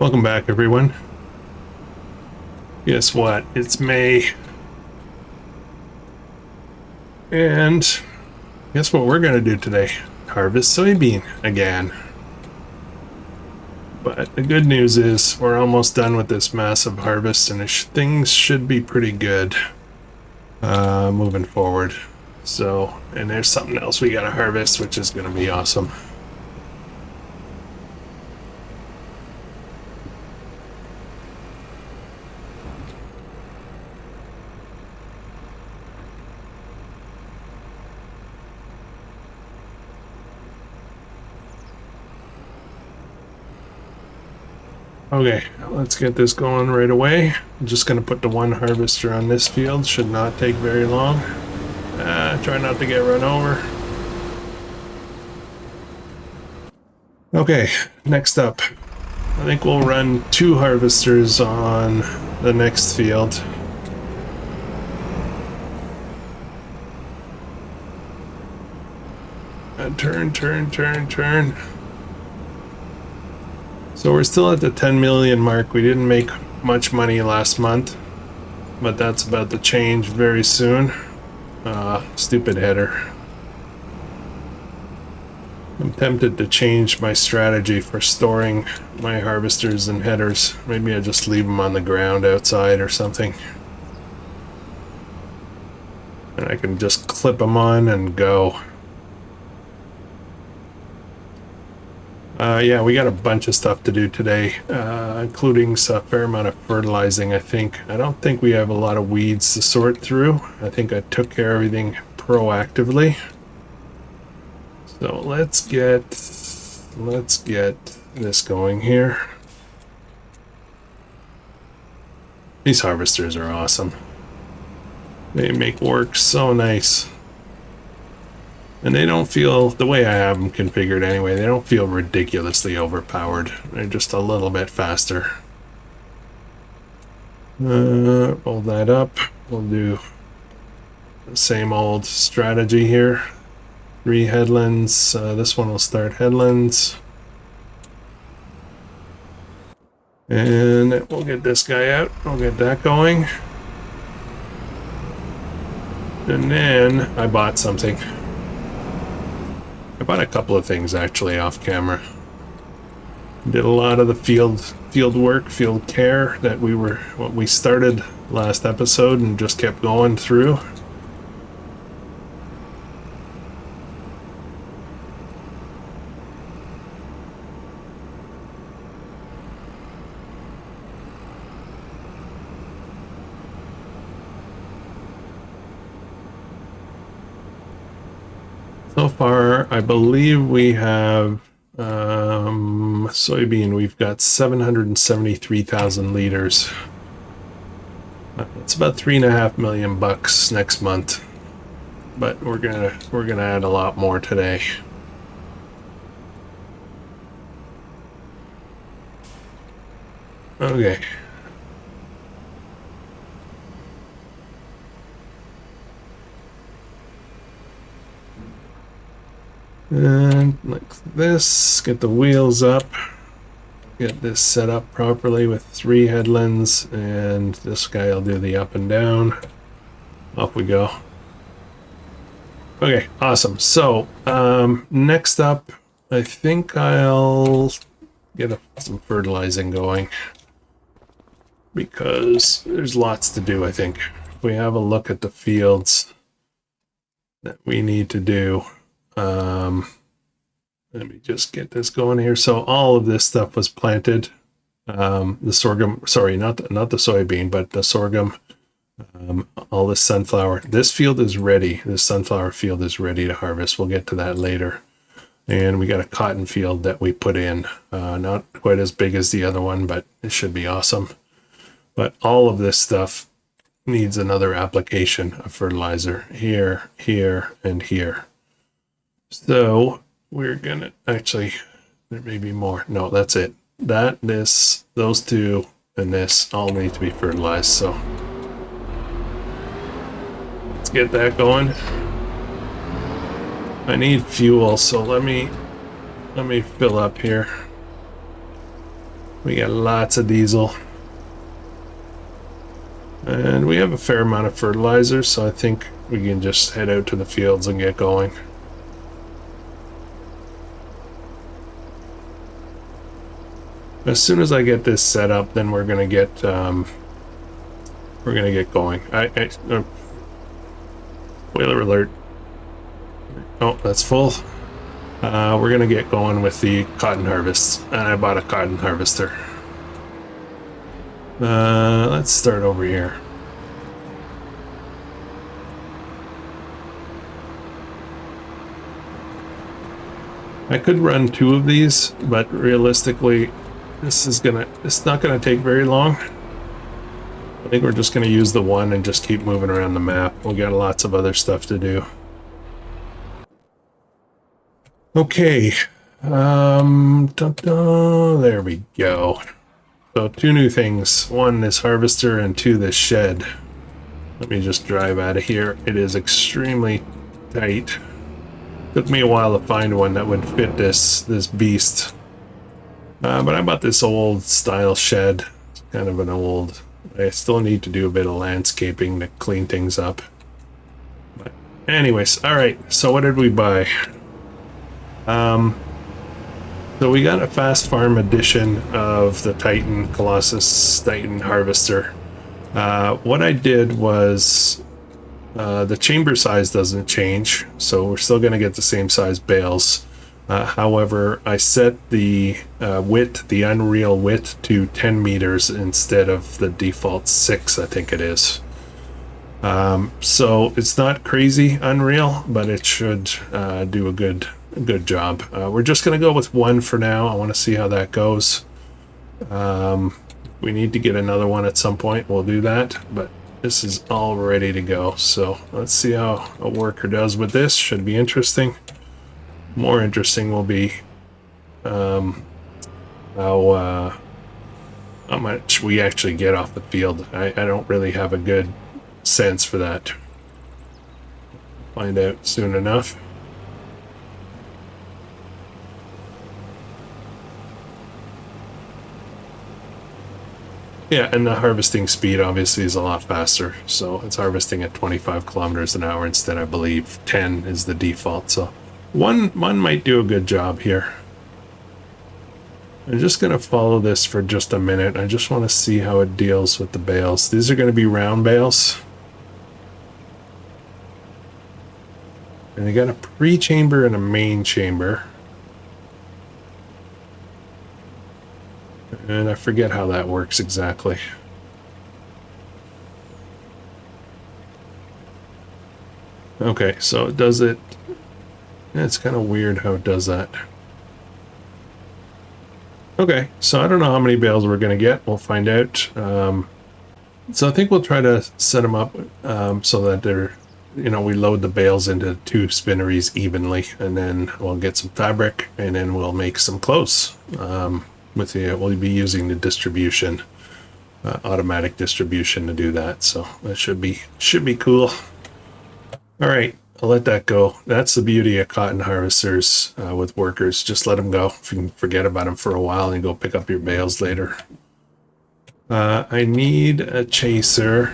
Welcome back, everyone. Guess what? It's May. And guess what we're going to do today? Harvest soybean again. But the good news is we're almost done with this massive harvest, and things should be pretty good moving forward. So, and there's something else we got to harvest, which is going to be awesome. Okay, let's get this going right away. I'm just going to put the one harvester on this field. Should not take very long. Try not to get run over. Okay, next up. I think we'll run 2 harvesters on the next field. Turn. So we're still at the 10 million mark. We didn't make much money last month, but that's about to change very soon. Stupid header. I'm tempted to change my strategy for storing my harvesters and headers. Maybe I just leave them on the ground outside or something. And I can just clip them on and go. Yeah, we got a bunch of stuff to do today, including a fair amount of fertilizing, I think. I don't think we have a lot of weeds to sort through. I think I took care of everything proactively. So let's get this going here. These harvesters are awesome. They make work so nice. And they don't feel, the way I have them configured anyway, they don't feel ridiculously overpowered. They're just a little bit faster. Roll that up. We'll do the same old strategy here. 3 headlands. This one will start headlands. And we'll get this guy out. We'll get that going. And then I bought something. I bought a couple of things actually off camera. Did a lot of the field work, field care that we started last episode and just kept going through. So far, I believe we have soybean. We've got 773,000 liters. It's about $3.5 million next month, but we're gonna add a lot more today. Okay. And like this, get the wheels up, get this set up properly with 3 headlands, and this guy will do the up and down. Off we go. Okay, awesome. So, next up, I think I'll get some fertilizing going, because there's lots to do, I think. If we have a look at the fields that we need to do. Let me just get this going here. So all of this stuff was planted. The sorghum, sorry, not the soybean, but the sorghum, all this sunflower. This field is ready. This sunflower field is ready to harvest. We'll get to that later. And we got a cotton field that we put in. Not quite as big as the other one, but it should be awesome. But all of this stuff needs another application of fertilizer here, here, and here. So we're gonna actually, there may be more. No, that's it. That, this, those two, and this all need to be fertilized. So let's get that going. I need fuel, so let me fill up here. We got lots of diesel. And we have a fair amount of fertilizer, so I think we can just head out to the fields and get going. As soon as I get this set up, then we're gonna get going. Spoiler alert. Oh, that's full. We're gonna get going with the cotton harvest, and I bought a cotton harvester. Let's start over here. I could run 2 of these, but realistically, it's not gonna take very long. I think we're just gonna use the one and just keep moving around the map. We got lots of other stuff to do. Okay, there we go. So 2 new things. 1, this harvester, and 2, this shed. Let me just drive out of here. It is extremely tight. Took me a while to find one that would fit this beast. But I bought this old style shed. It's kind of an old... I still need to do a bit of landscaping to clean things up. But anyways, alright, so what did we buy? So we got a fast farm edition of the Titan Colossus Titan Harvester. What I did was the chamber size doesn't change, so we're still going to get the same size bales. However, I set the width, the unreal width, to 10 meters instead of the default 6, I think it is. So it's not crazy unreal, but it should do a good job. We're just going to go with 1 for now. I want to see how that goes. We need to get another one at some point. We'll do that, but this is all ready to go. So let's see how a worker does with this. Should be interesting. More interesting will be how much we actually get off the field. I don't really have a good sense for that. Find out soon enough. Yeah, and the harvesting speed obviously is a lot faster. So it's harvesting at 25 kilometers an hour instead, I believe 10 is the default. So one might do a good job here. I'm just going to follow this for just a minute. I just want to see how it deals with the bales. These are going to be round bales. And they got a pre-chamber and a main chamber. And I forget how that works exactly. Okay, so it does it. It's kind of weird how it does that. Okay, so I don't know how many bales we're going to get. We'll find out. So I think we'll try to set them up so that they're, we load the bales into 2 spinneries evenly, and then we'll get some fabric, and then we'll make some clothes. We'll be using the distribution, automatic distribution to do that. So that should be cool. All right, I'll let that go. That's the beauty of cotton harvesters with workers. Just let them go. If you can forget about them for a while and go pick up your bales later. I need a chaser.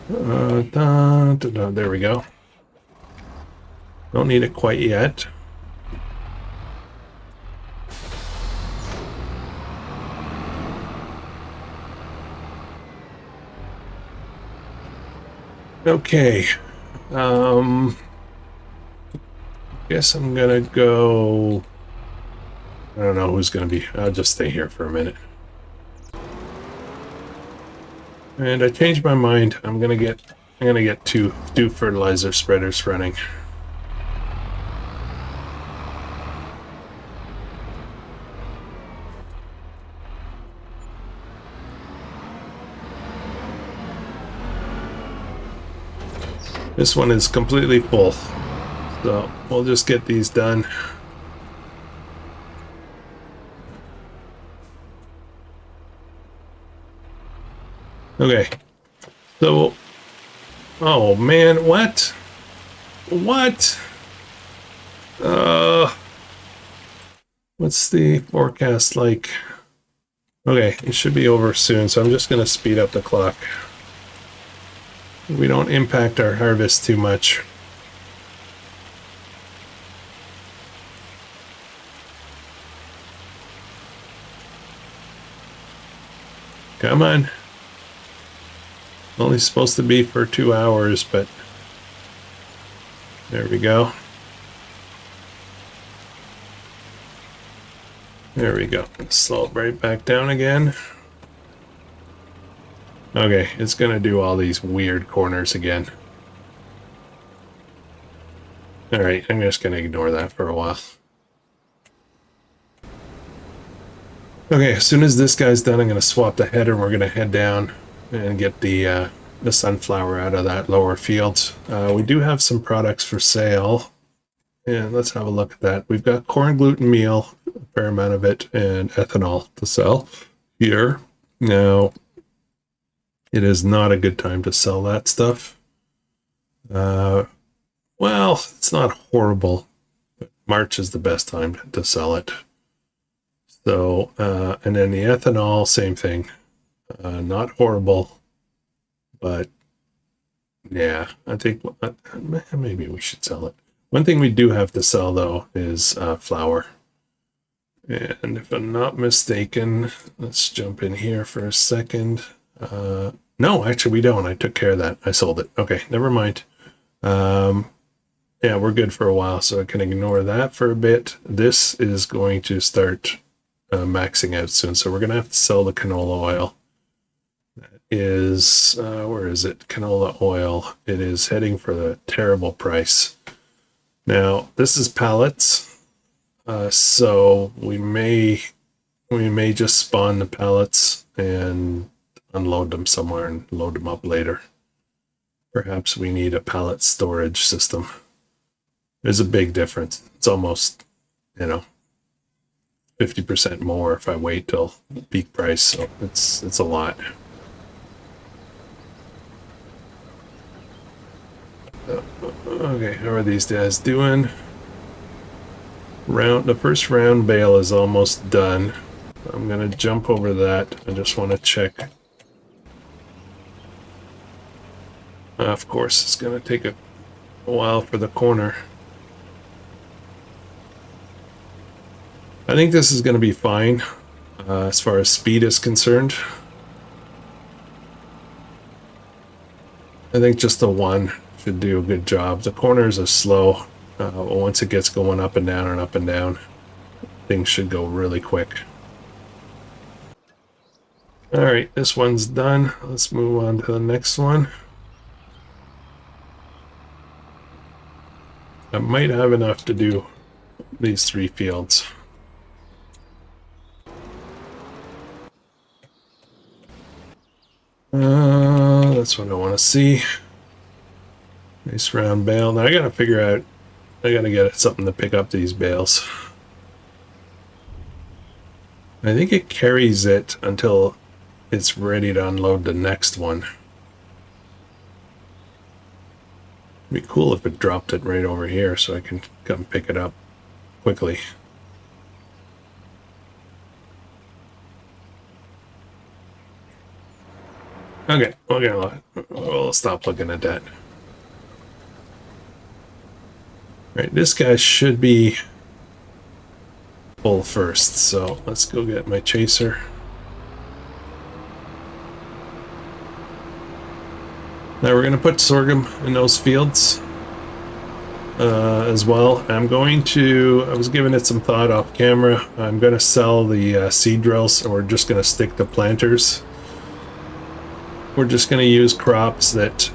There we go. Don't need it quite yet. Okay, guess I'm gonna go. I don't know who's gonna be. I'll just stay here for a minute. And I changed my mind. I'm gonna get two fertilizer spreaders running. This one is completely full, so we'll just get these done. Okay, so, oh man, what? What's the forecast like? Okay, it should be over soon, so I'm just going to speed up the clock. We don't impact our harvest too much. Come on. Only supposed to be for 2 hours, but there we go. There we go. Slow it right back down again. Okay, it's gonna do all these weird corners again. Alright, I'm just gonna ignore that for a while. Okay, as soon as this guy's done, I'm gonna swap the header and we're gonna head down and get the sunflower out of that lower field. We do have some products for sale. And let's have a look at that. We've got corn gluten meal, a fair amount of it, and ethanol to sell here. Now, it is not a good time to sell that stuff. Well, it's not horrible, but March is the best time to sell it. So, and then the ethanol, same thing. Not horrible, but yeah, I think maybe we should sell it. One thing we do have to sell, though, is flour. And if I'm not mistaken, let's jump in here for a second. No, actually, we don't. I took care of that. I sold it. Okay, never mind. Yeah, we're good for a while, so I can ignore that for a bit. This is going to start maxing out soon, so we're going to have to sell the canola oil. That is, where is it? Canola oil. It is heading for the terrible price. Now, this is pallets, so we may just spawn the pallets and unload them somewhere and load them up later. Perhaps we need a pallet storage system. There's a big difference. It's almost, 50% more if I wait till peak price, so it's a lot. Okay, how are these guys doing? The first round bale is almost done. I'm gonna jump over that. I just want to check. Of course, it's gonna take a while for the corner. I think this is gonna be fine as far as speed is concerned. I think just the one should do a good job. The corners are slow. Once it gets going up and down, things should go really quick. Alright, this one's done. Let's move on to the next one. I might have enough to do these 3 fields. That's what I want to see. Nice round bale. Now I gotta figure out, I gotta get something to pick up these bales. I think it carries it until it's ready to unload the next one. It'd be cool if it dropped it right over here so I can come pick it up quickly. Okay, we'll stop looking at that. Right, this guy should be full first, so let's go get my chaser. Now we're going to put sorghum in those fields as well. I was giving it some thought off camera. I'm going to sell the seed drills, and we're just going to stick to planters. We're just going to use crops that,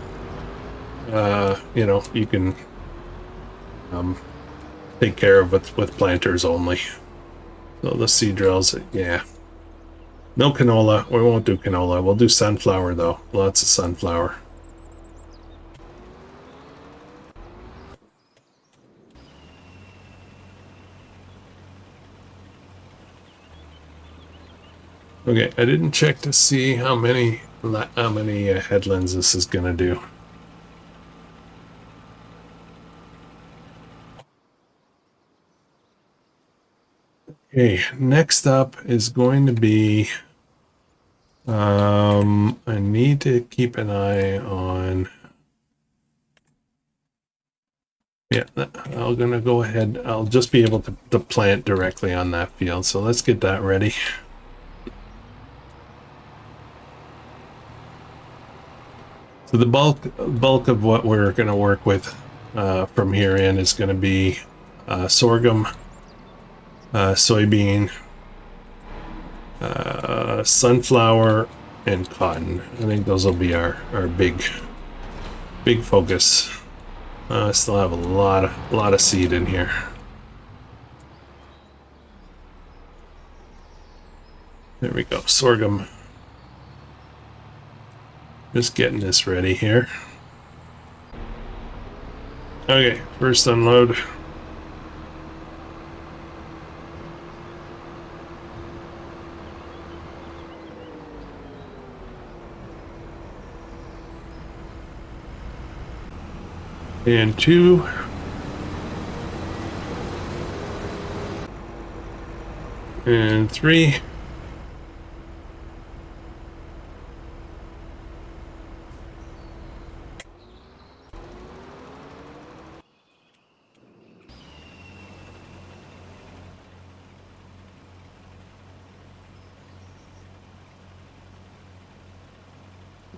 you can take care of with planters only. So the seed drills, yeah. No canola. We won't do canola. We'll do sunflower, though. Lots of sunflower. Okay, I didn't check to see how many headlands this is gonna do. Okay, next up is going to be, I need to keep an eye on, yeah, I'm gonna go ahead, I'll just be able to plant directly on that field, so let's get that ready. So the bulk of what we're going to work with from here in is going to be sorghum, soybean, sunflower, and cotton. I think those will be our big focus. Still have a lot of seed in here. There we go, sorghum. Just getting this ready here. Okay, first unload. And 2. And 3.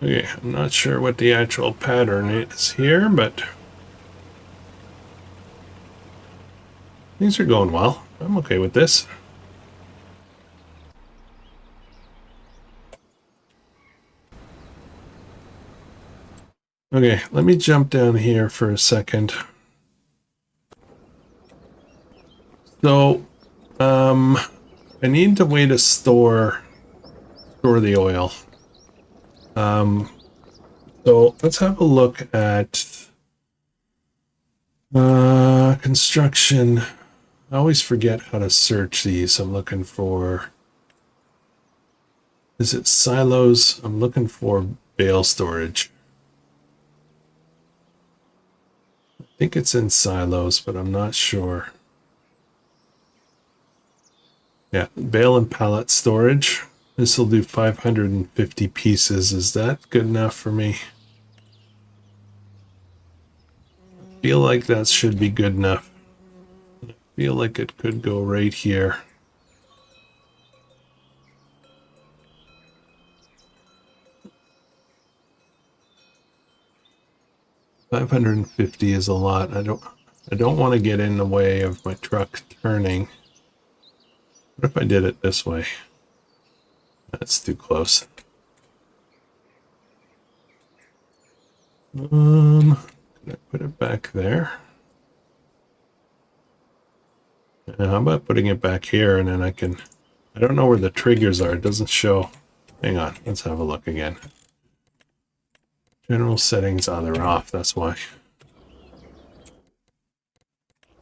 Okay, I'm not sure what the actual pattern is here, but things are going well. I'm okay with this. Okay, let me jump down here for a second. So, I need a way to store the oil. So let's have a look at construction. I always forget how to search these. I'm looking for, is it silos? I'm looking for bale storage. I think it's in silos, but I'm not sure. Yeah, bale and pallet storage. This will do 550 pieces. Is that good enough for me? I feel like that should be good enough. I feel like it could go right here. $550 is a lot. I don't want to get in the way of my truck turning. What if I did it this way? That's too close. Can I put it back there? How about putting it back here, and then I don't know where the triggers are. It doesn't show. Hang on, let's have a look again. General settings, oh, they're off, that's why.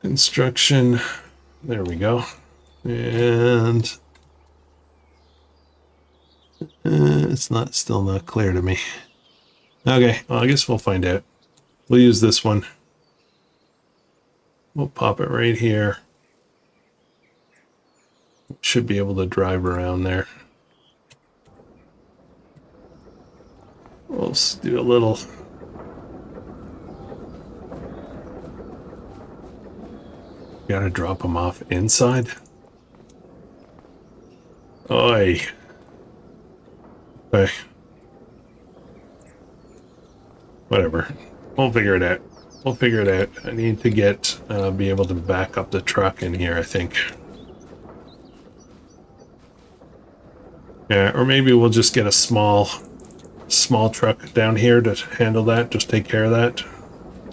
Construction, there we go. And it's still not clear to me. Okay, well, I guess we'll find out. We'll use this one. We'll pop it right here. Should be able to drive around there. We'll do a little. Gotta drop them off inside. Oi. Okay. Whatever. We'll figure it out. We'll figure it out. I need to get, be able to back up the truck in here, I think. Yeah, or maybe we'll just get a small truck down here to handle that, just take care of that.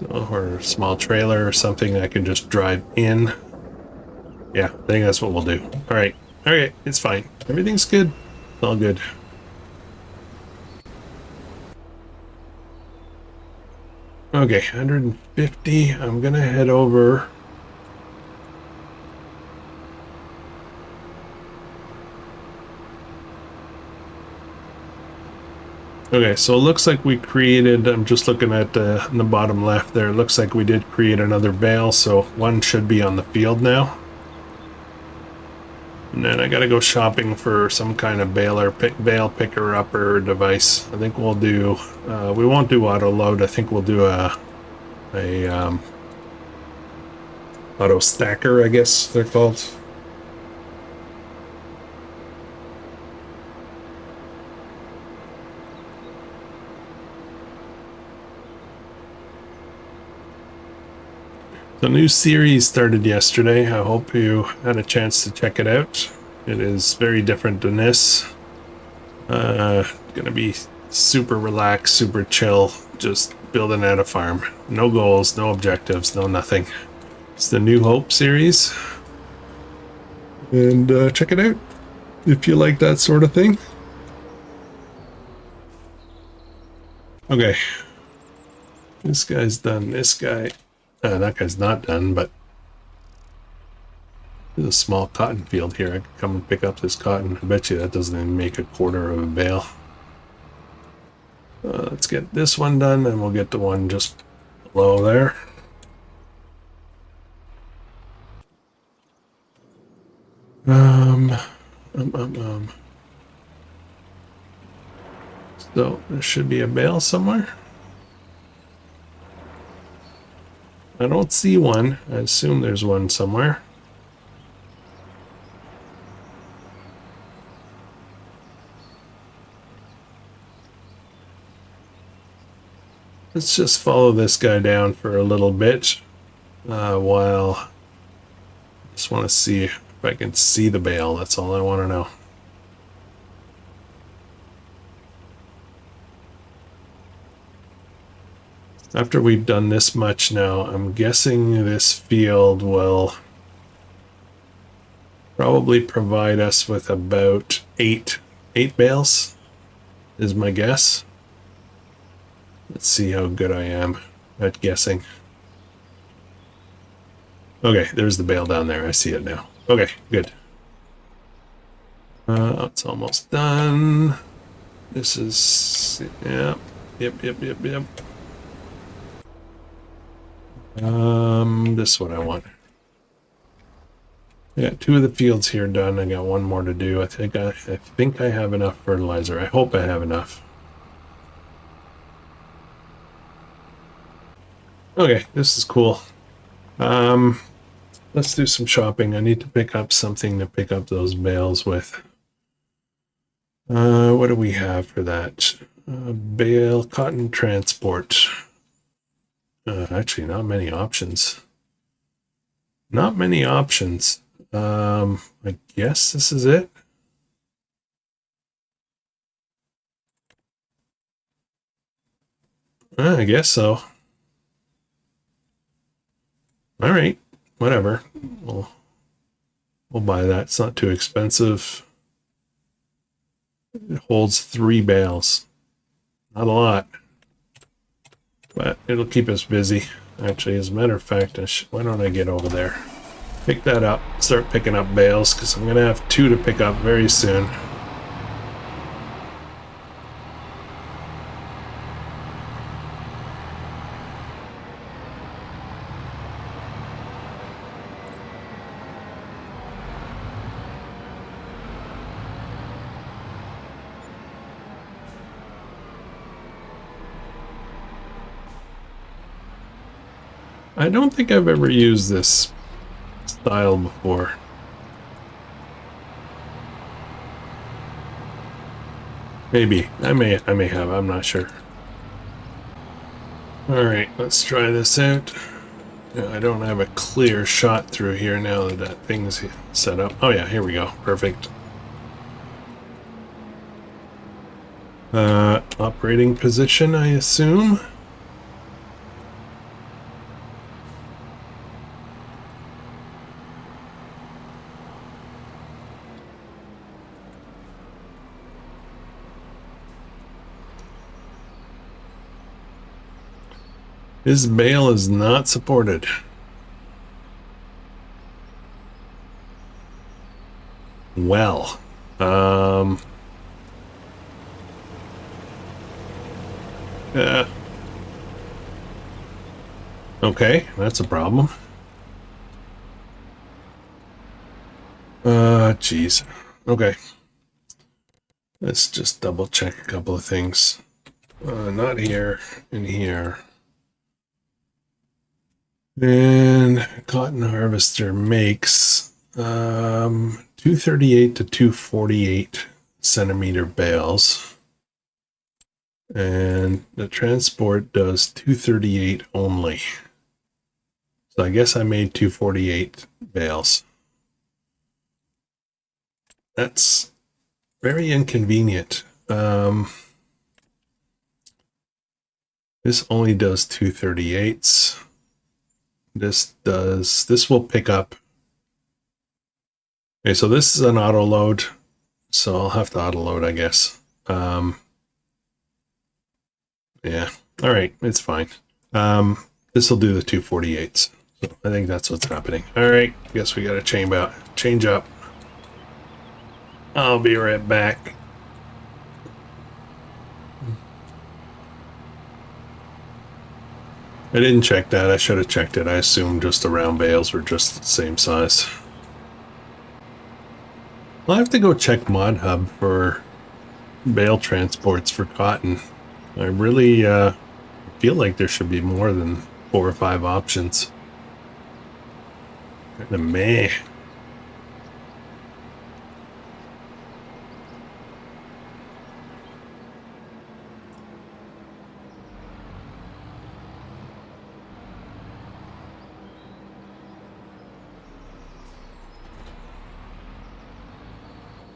Or a small trailer or something I can just drive in. Yeah, I think that's what we'll do. Alright, it's fine. Everything's good. It's all good. Okay, 150. I'm gonna head over. Okay, so it looks like we created, I'm just looking at in the bottom left there, it looks like we did create another bale, so one should be on the field now. And then I gotta go shopping for some kind of bale picker upper device. I think we'll do, we won't do auto load. I think we'll do a auto stacker, I guess they're called. The new series started yesterday. I hope you had a chance to check it out. It is very different than this. Gonna be super relaxed, super chill, just building out a farm. No goals, no objectives, no nothing. It's the New Hope series. And check it out if you like that sort of thing. Okay. This guy's done. This guy... that guy's not done, but there's a small cotton field here. I could come and pick up this cotton. I bet you that doesn't even make a quarter of a bale. Let's get this one done, and we'll get the one just below there. So there should be a bale somewhere. I don't see one. I assume there's one somewhere. Let's just follow this guy down for a little bit while I just want to see if I can see the bale. That's all I want to know. After we've done this much now, I'm guessing this field will probably provide us with about eight bales, is my guess. Let's see how good I am at guessing. Okay, there's the bale down there. I see it now. Okay, good. It's almost done. This is, yeah, yep. This is what I want. I got 2 of the fields here done. I got 1 more to do. I think I have enough fertilizer. I hope I have enough. Okay, this is cool. Let's do some shopping. I need to pick up something to pick up those bales with. What do we have for that? Bale cotton transport. Actually, not many options. Not many options. I guess this is it. I guess so. All right, whatever. We'll buy that. It's not too expensive. It holds 3 bales. Not a lot, but it'll keep us busy. Actually, as a matter of fact, why don't I get over there? Pick that up. Start picking up bales, because I'm going to have 2 to pick up very soon. I don't think I've ever used this style before. Maybe. I may have. I'm not sure. Alright, let's try this out. I don't have a clear shot through here now that that thing's set up. Oh yeah, here we go. Perfect. Operating position, I assume. This bale is not supported. Well, yeah. Okay, that's a problem. Geez. Okay. Let's just double check a couple of things. Not here, in here. And cotton harvester makes 238 to 248 centimeter bales. And the transport does 238 only. So I guess I made 248 bales. That's very inconvenient. This only does 238s. This will pick up. Okay, so this is an auto load. So I'll have to auto load, I guess. Yeah, all right, it's fine. This will do the 248s. So I think that's what's happening. All right, guess we got to change up. I'll be right back. I didn't check that. I should have checked it. I assumed just the round bales were just the same size. I'll have to go check Mod Hub for bale transports for cotton. I really feel like there should be more than 4 or 5 options. Kinda meh.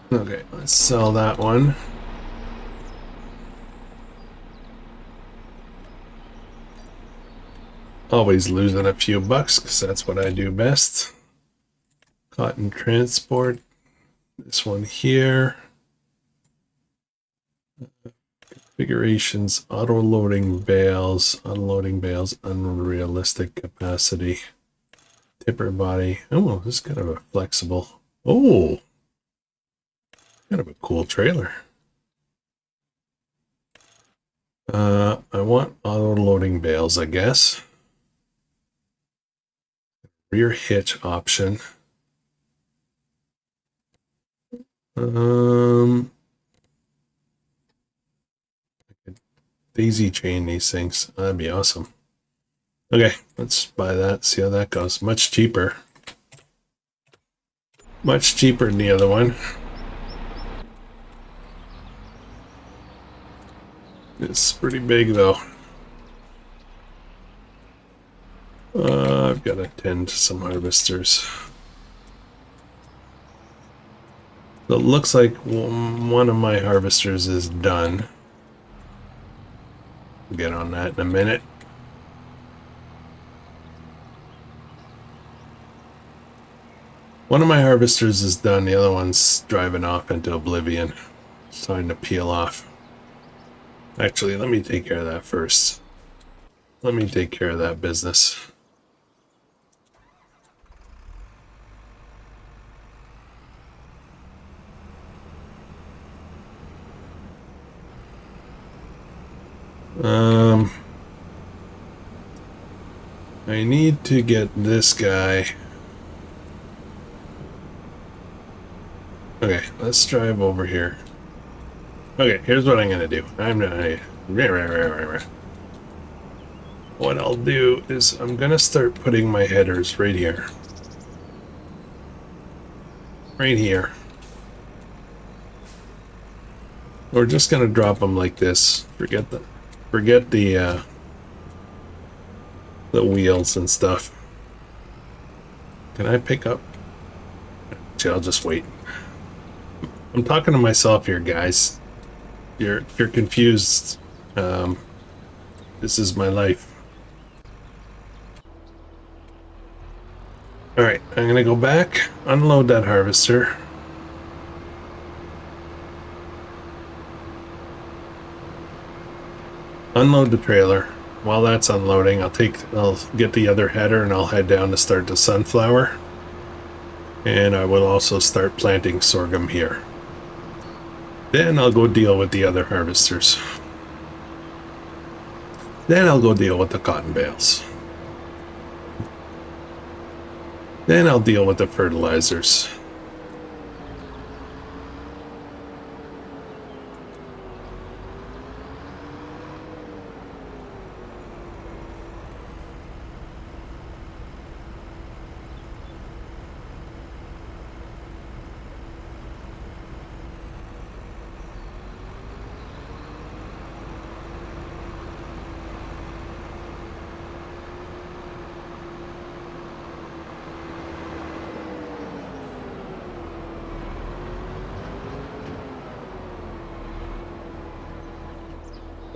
Okay, let's sell that one. Always losing a few bucks because that's what I do best. Cotton transport. This one here. Configurations, auto loading bales, unloading bales, unrealistic capacity. Tipper body. Oh, this is kind of a flexible. Oh, kind of a cool trailer. I want auto loading bales, I guess. Rear hitch option. Daisy chain these things. That'd be awesome. Okay, let's buy that. See how that goes. Much cheaper. Much cheaper than the other one. It's pretty big though. I've got to tend to some harvesters. So it looks like one of my harvesters is done. We'll get on that in a minute. One of my harvesters is done, the other one's driving off into oblivion. It's time to peel off. Actually, let me take care of that first. Let me take care of that business. I need to get this guy. Okay, let's drive over here. Okay, here's what I'm gonna do. What I'll do is I'm gonna start putting my headers right here. Right here. We're just gonna drop them like this. Forget the wheels and stuff. Can I pick up? Actually, I'll just wait. I'm talking to myself here, guys. If you're confused, this is my life. All right, I'm gonna go back, unload that harvester. Unload the trailer. While that's unloading, I'll get the other header and I'll head down to start the sunflower. And I will also start planting sorghum here. Then I'll go deal with the other harvesters. Then I'll go deal with the cotton bales. Then I'll deal with the fertilizers.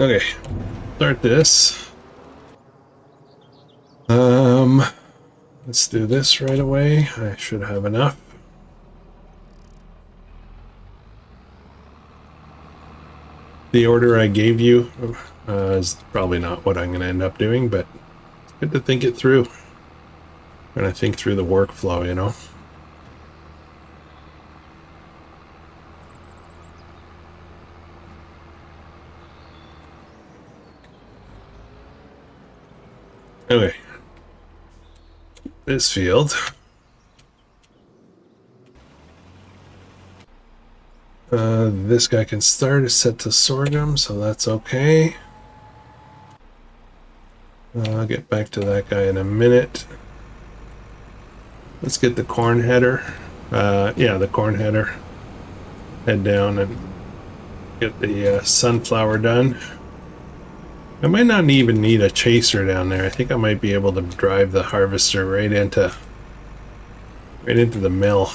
Okay, start this. Let's do this right away. I should have enough. The order I gave you is probably not what I'm going to end up doing, but it's good to think it through. And I think through the workflow, you know. Okay. This field. This guy can start is set to sorghum, so that's okay. I'll get back to that guy in a minute. Let's get the corn header. Yeah, the corn header. Head down and get the sunflower done. I might not even need a chaser down there. I think I might be able to drive the harvester right into the mill.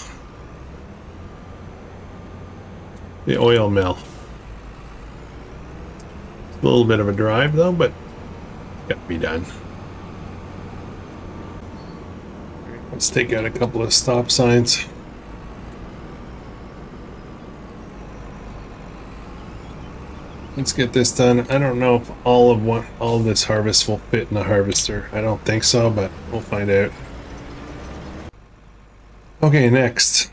The oil mill. It's a little bit of a drive though, but got to be done. Let's take out a couple of stop signs. Let's get this done. I don't know if all of this harvest will fit in the harvester. I don't think so, but we'll find out. Okay, next.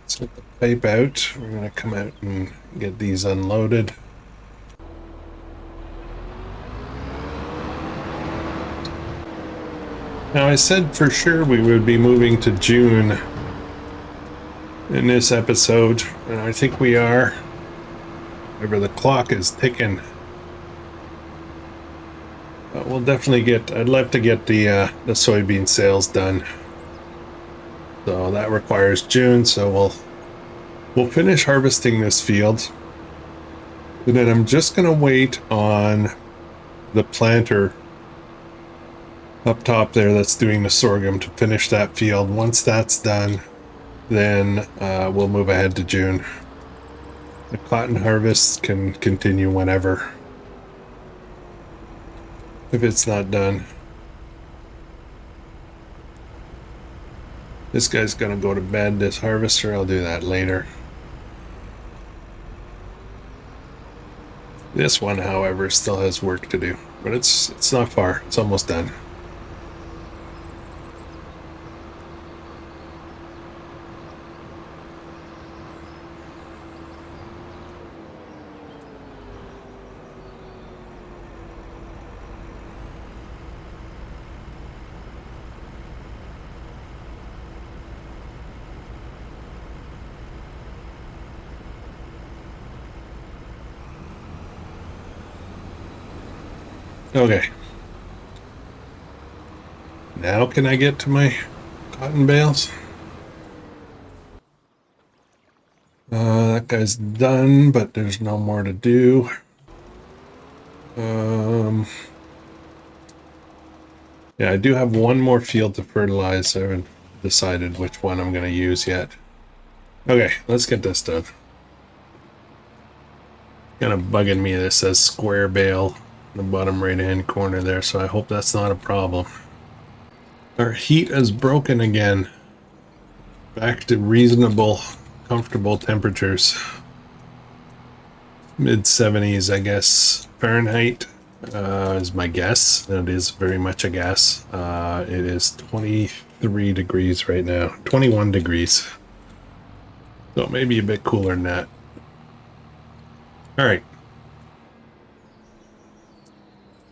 Let's get the pipe out. We're gonna come out and get these unloaded. Now I said for sure we would be moving to June in this episode, and I think we are. However, the clock is ticking. But we'll definitely get. I'd love to get the soybean sales done. So that requires June. So we'll finish harvesting this field, and then I'm just gonna wait on the planter up top there that's doing the sorghum to finish that field. Once that's done, then we'll move ahead to June. The cotton harvest can continue whenever, if it's not done. This guy's gonna go to bed, this harvester. I'll do that later. This one, however, still has work to do, but it's not far. It's almost done. Okay. Now can I get to my cotton bales? That guy's done, but there's no more to do. Yeah, I do have one more field to fertilize. I haven't decided which one I'm going to use yet. Okay, let's get this done. Kind of bugging me. This says square bale in the bottom right hand corner there, so I hope that's not a problem. Our heat is broken again. Back to reasonable, comfortable temperatures. Mid-70s, I guess. Fahrenheit is my guess. It is very much a guess. It is 23 degrees right now. 21 degrees. So maybe a bit cooler than that. Alright.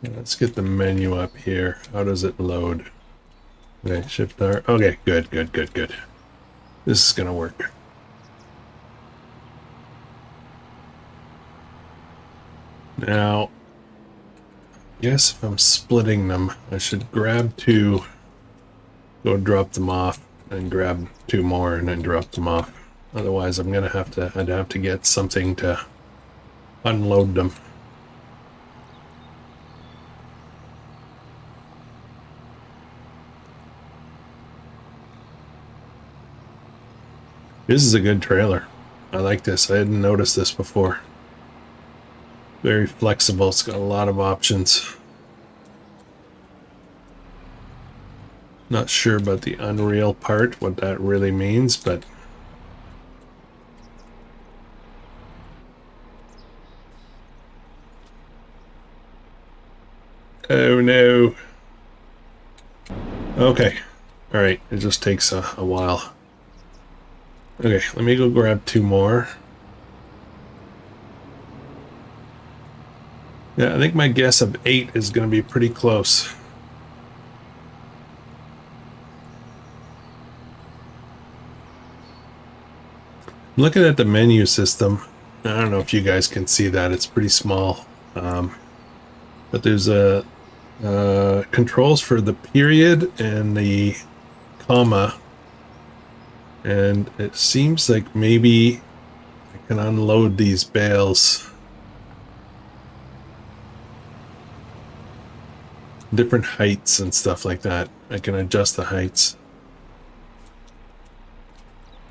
Let's get the menu up here. How does it load? Okay, shift R. Okay, good. This is gonna work. Now, I guess if I'm splitting them, I should grab two, go drop them off, and grab two more and then drop them off. Otherwise, I'd have to get something to unload them. This is a good trailer. I like this. I hadn't noticed this before. Very flexible. It's got a lot of options. Not sure about the Unreal part, what that really means, but oh no. Okay. All right. It just takes a while. Okay, let me go grab 2 more. Yeah, I think my guess of 8 is going to be pretty close. Looking at the menu system, I don't know if you guys can see that. It's pretty small. But there's a controls for the period and the comma. And it seems like maybe I can unload these bales. Different heights and stuff like that. I can adjust the heights.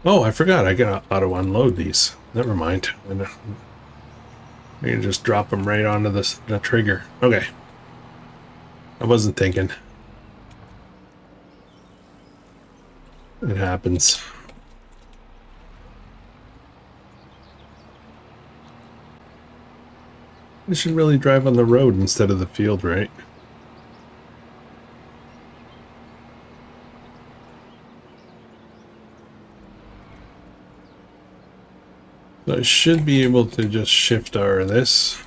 Oh, I forgot. I gotta auto unload these. Never mind. I can just drop them right onto the trigger. Okay. I wasn't thinking. It happens. I should really drive on the road instead of the field, right? So I should be able to just shift R this.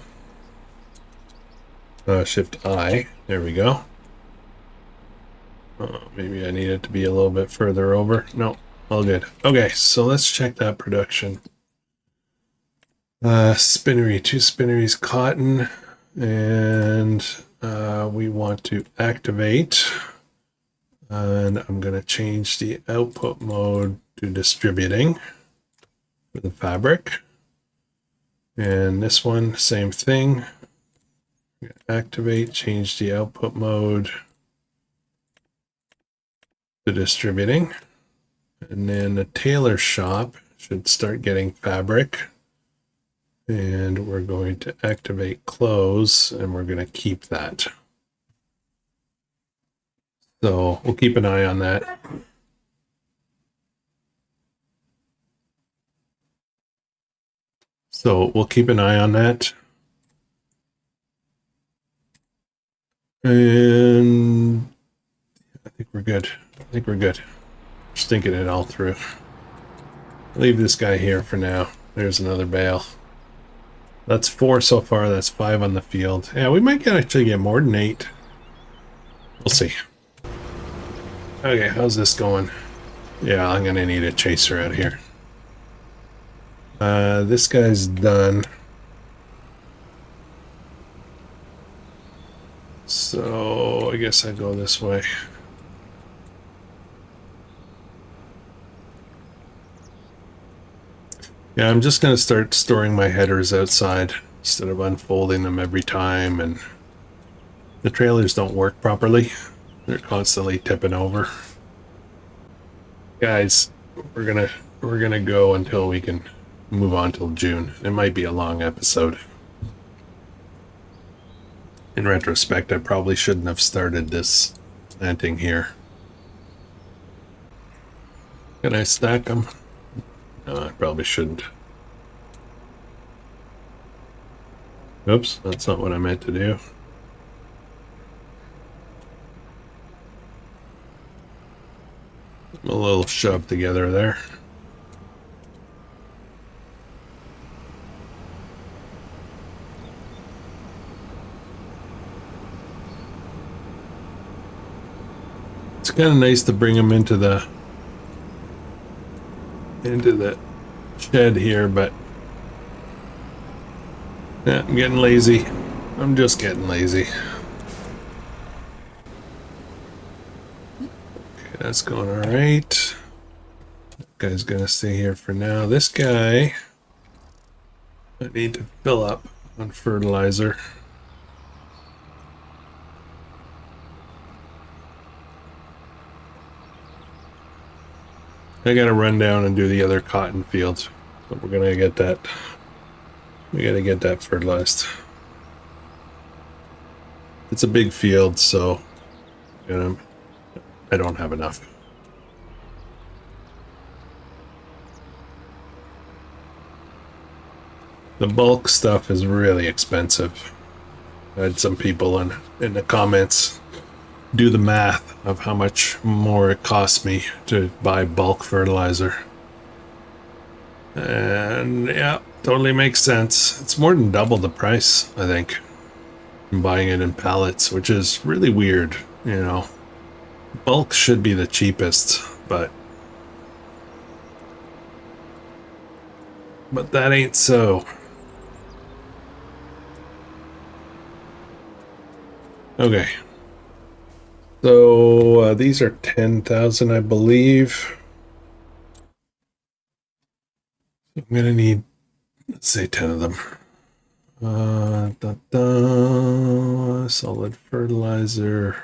Shift I. There we go. Maybe I need it to be a little bit further over. No, all good. Okay, so let's check that production. Spinnery, 2 spinneries cotton, and we want to activate. And I'm going to change the output mode to distributing for the fabric. And this one, same thing. Activate, change the output mode to distributing. And then the tailor shop should start getting fabric. And we're going to activate close, and we're going to keep that. So we'll keep an eye on that. So we'll keep an eye on that. And I think we're good. I think we're good. Just thinking it all through. Leave this guy here for now. There's another bale. That's 4 so far. That's 5 on the field. Yeah, we might actually get more than 8. We'll see. Okay, how's this going? Yeah, I'm gonna need a chaser out here. This guy's done. So I guess I go this way. Yeah, I'm just going to start storing my headers outside instead of unfolding them every time, and the trailers don't work properly. They're constantly tipping over. Guys, we're gonna go until we can move on till June. It might be a long episode. In retrospect, I probably shouldn't have started this planting here. Can I stack them? No, I probably shouldn't. Oops, that's not what I meant to do. I'm a little shoved together there. It's kind of nice to bring them into the shed here, but yeah, I'm getting lazy. I'm just getting lazy. Okay, that's going all right. That guy's gonna stay here for now. This guy, I need to fill up on fertilizer. I gotta run down and do the other cotton fields, but we're gonna get that. We gotta get that fertilized. it's a big field, so I don't have enough. The bulk stuff is really expensive. I had some people in the comments do the math of how much more it costs me to buy bulk fertilizer. And yeah, totally makes sense. It's more than double the price, I think. I'm buying it in pallets, which is really weird, you know. Bulk should be the cheapest, but that ain't so. Okay. So these are 10,000, I believe. I'm gonna need, let's say, 10 of them. Solid fertilizer.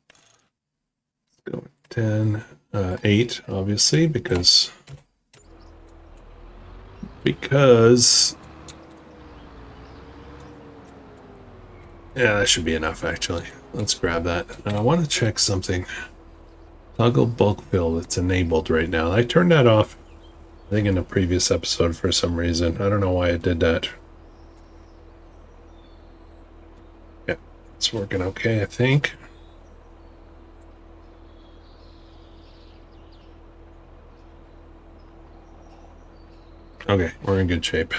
Let's go with 10. 8, obviously, because yeah, that should be enough, actually. Let's grab that. Now, I want to check something. Toggle bulk fill, it's enabled right now. I turned that off, I think, in a previous episode for some reason. I don't know why I did that. Yeah, it's working okay, I think. Okay, we're in good shape.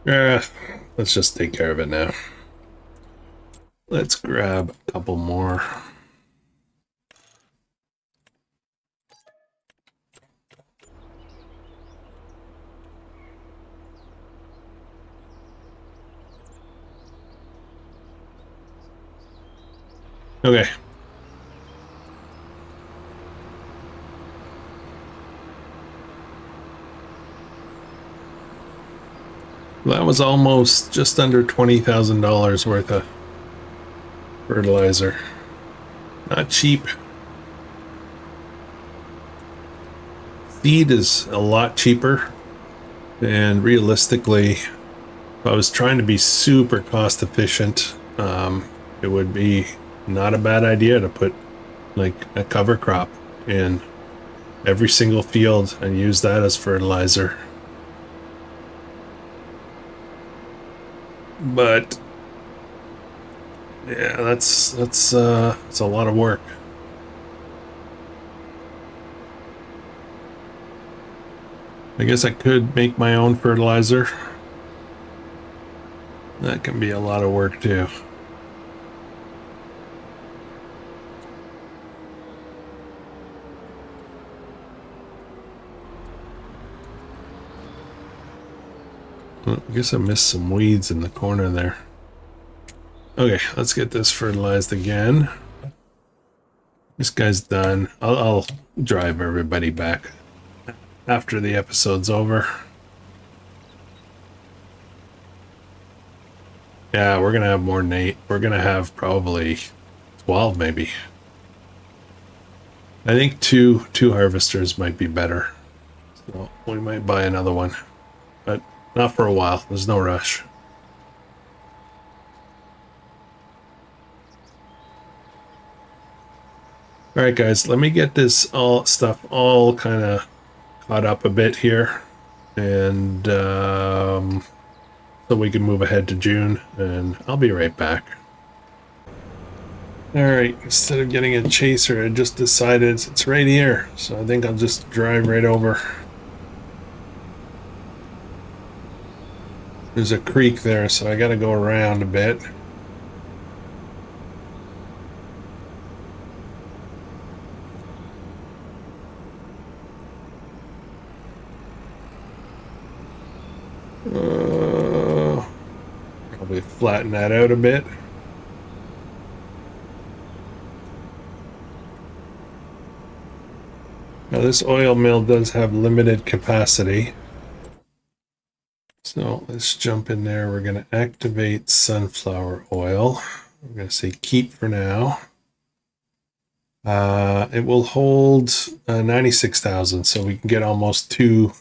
Yeah, let's just take care of it now. Let's grab a couple more. Okay. That was almost just under $20,000 worth of fertilizer. Not cheap. Feed is a lot cheaper, and realistically, if I was trying to be super cost efficient, it would be not a bad idea to put like a cover crop in every single field and use that as fertilizer. But yeah, that's a lot of work. I guess I could make my own fertilizer. That can be a lot of work too. I guess I missed some weeds in the corner there. Okay, let's get this fertilized again. This guy's done. I'll drive everybody back after the episode's over. Yeah, we're gonna have more than 8. We're gonna have probably 12, maybe. I think two harvesters might be better. So we might buy another one, but not for a while. There's no rush. All right, guys, let me get this stuff all kind of caught up a bit here, and so we can move ahead to June, and I'll be right back. All right, instead of getting a chaser, I just decided it's right here, so I think I'll just drive right over. There's a creek there, so I gotta go around a bit. Probably flatten that out a bit. Now this oil mill does have limited capacity. So let's jump in there. We're going to activate sunflower oil. I'm going to say keep for now. It will hold 96,000, so we can get almost two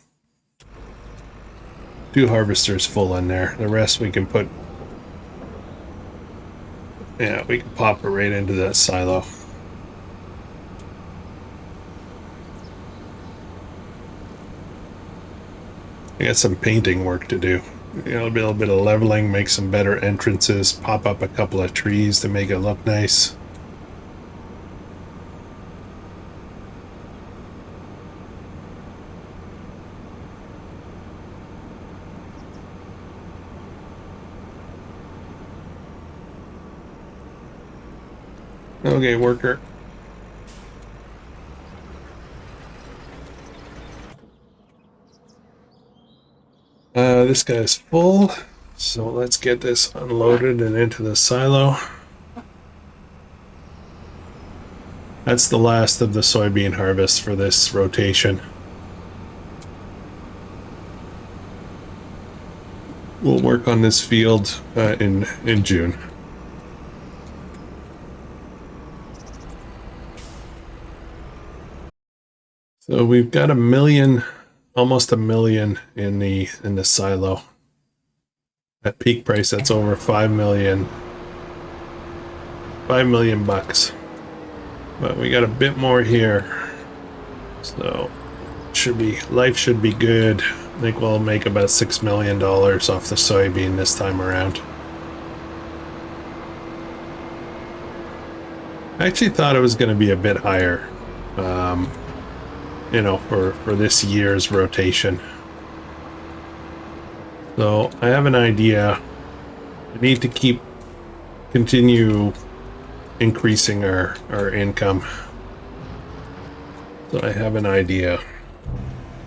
harvesters full in there. The rest we can put Yeah, we can pop it right into that silo. I got some painting work to do. You know, a little bit of leveling, make some better entrances, pop up a couple of trees to make it look nice. Okay, worker. This guy's full, so let's get this unloaded and into the silo. That's the last of the soybean harvest for this rotation. We'll work on this field in June. So we've got a million, almost a million in the silo. At peak price, that's over 5 million. 5 million bucks. But we got a bit more here. So life should be good. I think we'll make about $6 million off the soybean this time around. I actually thought it was going to be a bit higher, you know, for this year's rotation. So I have an idea. I need to continue increasing our income. So I have an idea.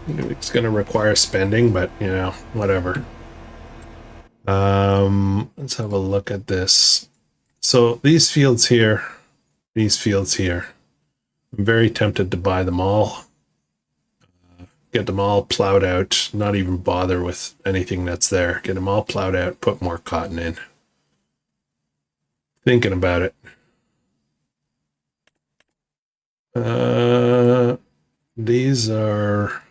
It's going to require spending, but you know, whatever. Let's have a look at this. So these fields here, I'm very tempted to buy them all. Get them all plowed out, not even bother with anything that's there. Get them all plowed out, put more cotton in. Thinking about it. These are,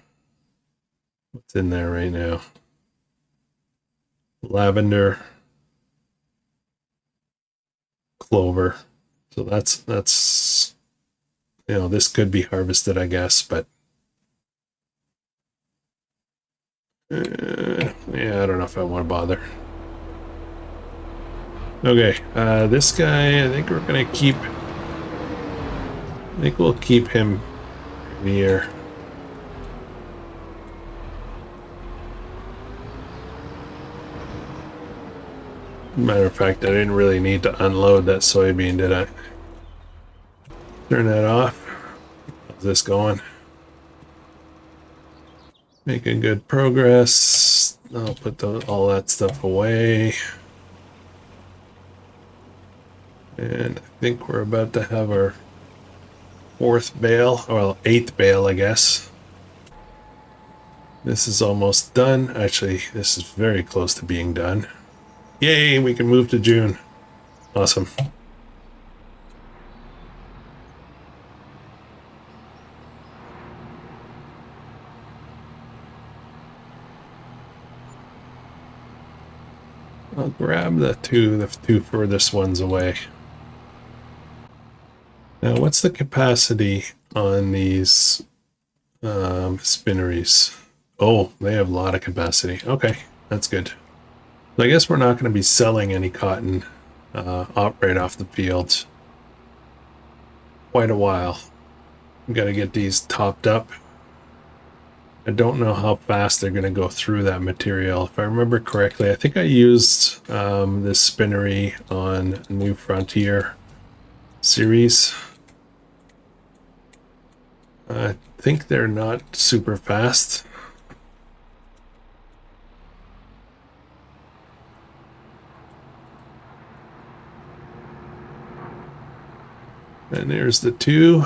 what's in there right now? Lavender, clover. So that's you know, this could be harvested, I guess, but yeah, I don't know if I want to bother. Okay, this guy, I think we'll keep him near. Matter of fact, I didn't really need to unload that soybean, did I? Turn that off. How's this going? Making good progress. I'll put all that stuff away. And I think we're about to have our 4th bale, well, 8th bale, I guess. This is almost done. Actually, this is very close to being done. Yay, we can move to June. Awesome. I'll grab the two furthest ones away. Now, what's the capacity on these spinneries? Oh, they have a lot of capacity. Okay, that's good. So I guess we're not going to be selling any cotton right off the field. Quite a while. We've got to get these topped up. I don't know how fast they're going to go through that material. If I remember correctly, I think I used this spinnery on New Frontier series. I think they're not super fast. And there's the two.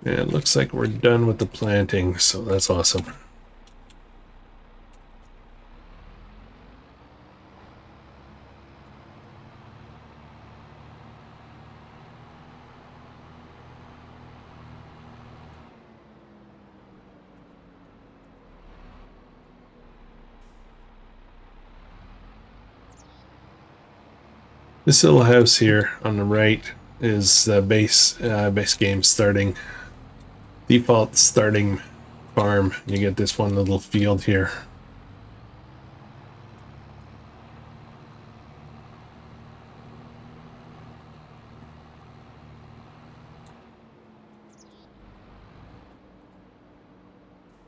And it looks like we're done with the planting, so that's awesome. This little house here on the right is base game starting, default starting farm. You get this one little field here.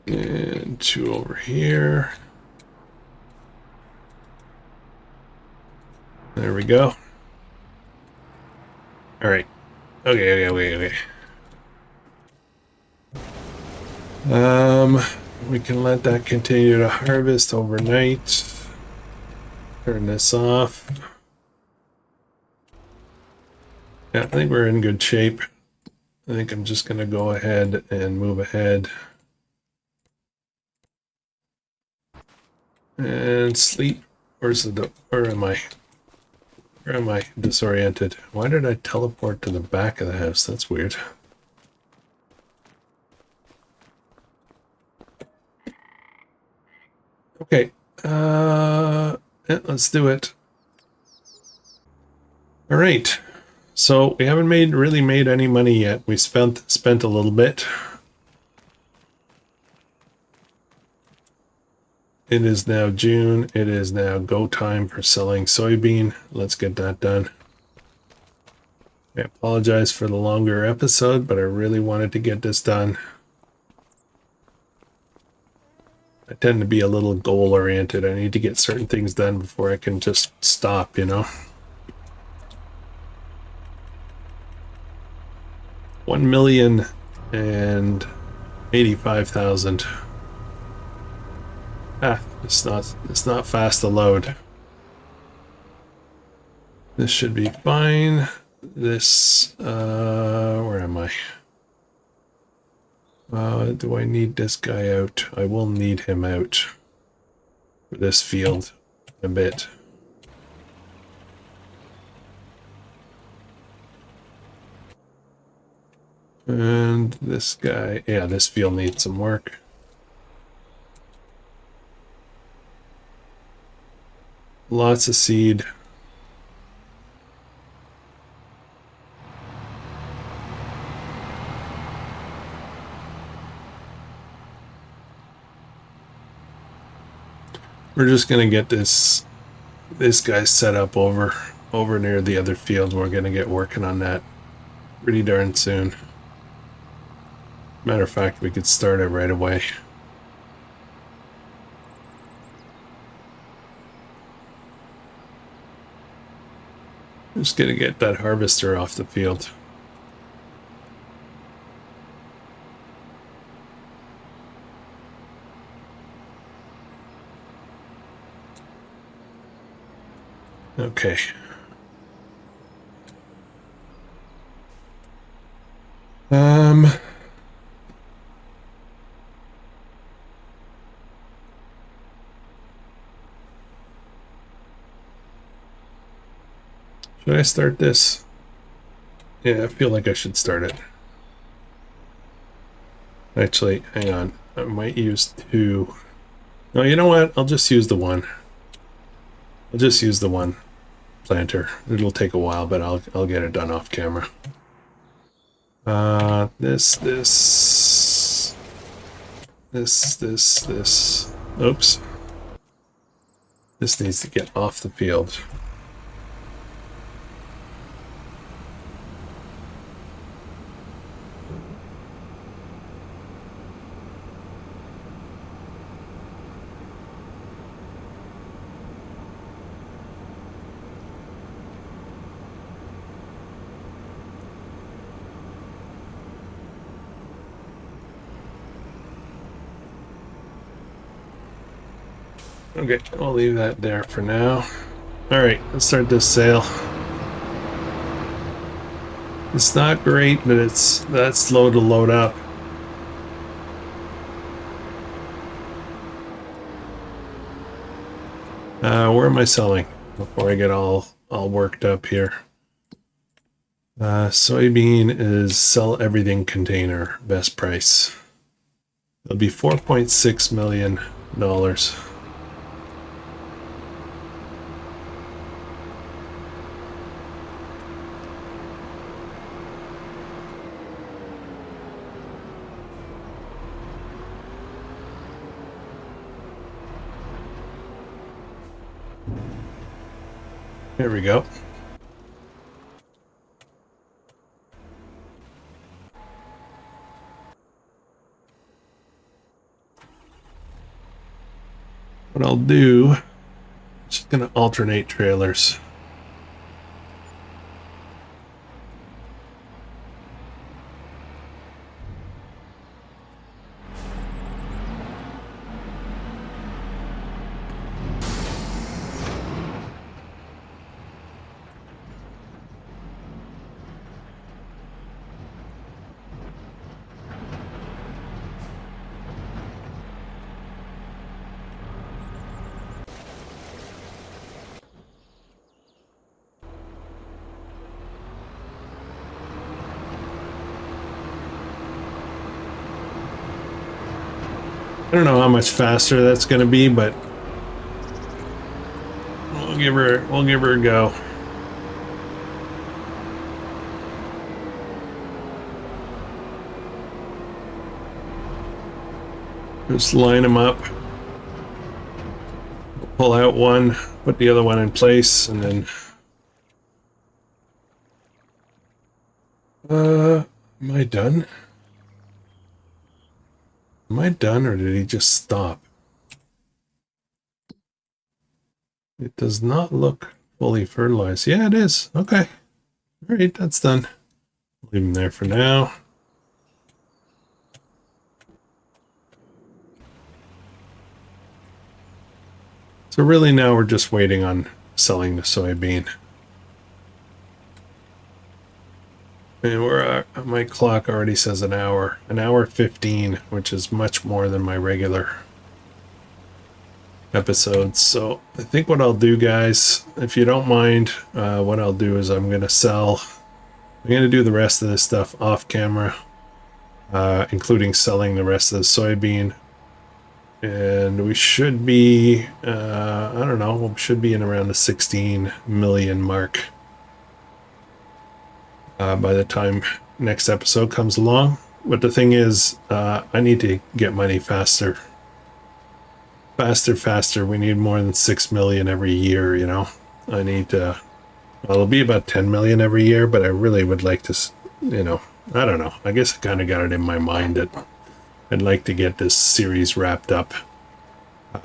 And 2 over here. There we go. All right. Okay. We can let that continue to harvest overnight. Turn this off. Yeah, I think we're in good shape. I think I'm just gonna go ahead and move ahead. And sleep. Where am I? Where am I? Disoriented. Why did I teleport to the back of the house? That's weird. Okay. Yeah, let's do it. All right. So we haven't really made any money yet. We spent a little bit. It is now June. It is now go time for selling soybean. Let's get that done. I apologize for the longer episode, but I really wanted to get this done. I tend to be a little goal oriented. I need to get certain things done before I can just stop, you know. 1,085,000. It's not fast to load. This should be fine. This, where am I? Do I need this guy out? I will need him out for this field a bit. And this guy, yeah, this field needs some work. Lots of seed. We're just gonna get this guy set up over near the other field. We're gonna get working on that pretty darn soon. Matter of fact, we could start it right away. Just gonna get that harvester off the field. Okay. Should I start this? Yeah, I feel like I should start it. Actually, hang on. I might use 2. No, you know what? I'll just use the 1. I'll just use the 1 planter. It'll take a while, but I'll get it done off camera. This. Oops. This needs to get off the field. Okay, I'll leave that there for now. Alright, let's start this sale. It's not great, but it's that slow to load up. Where am I selling? Before I get all worked up here. Soybean is sell everything container, best price. It'll be $4.6 million. There we go. What I'll do, just gonna alternate trailers. I don't know how much faster that's going to be, but we'll give her a go. Just line them up. Pull out one, put the other one in place, and then am I done? Am I done, or did he just stop? It does not look fully fertilized. Yeah, it is. Okay. All right, that's done. Leave him there for now. So really now we're just waiting on selling the soybean. And we're my clock already says an hour 15, which is much more than my regular episodes. So I think what I'll do, guys, if you don't mind, what I'll do is I'm going to do the rest of this stuff off camera, including selling the rest of the soybean. And we should be, I don't know, we should be in around the 16 million mark by the time next episode comes along. But the thing is, I need to get money faster. Faster. We need more than 6 million every year, you know. I need to, well, it'll be about 10 million every year, but I really would like to, you know, I don't know. I guess I kind of got it in my mind that I'd like to get this series wrapped up.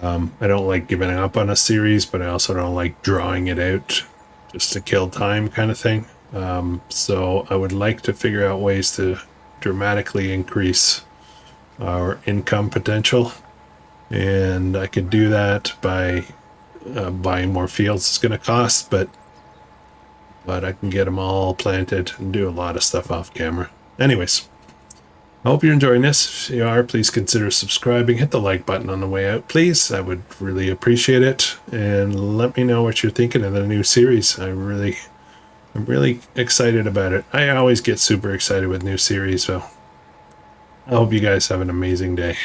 I don't like giving up on a series, but I also don't like drawing it out just to kill time kind of thing. So I would like to figure out ways to dramatically increase our income potential. And I could do that by buying more fields. It's going to cost, but I can get them all planted and do a lot of stuff off camera. Anyways, I hope you're enjoying this. If you are, please consider subscribing. Hit the like button on the way out, please. I would really appreciate it. And let me know what you're thinking of the new series. I'm really excited about it. I always get super excited with new series, so I hope you guys have an amazing day.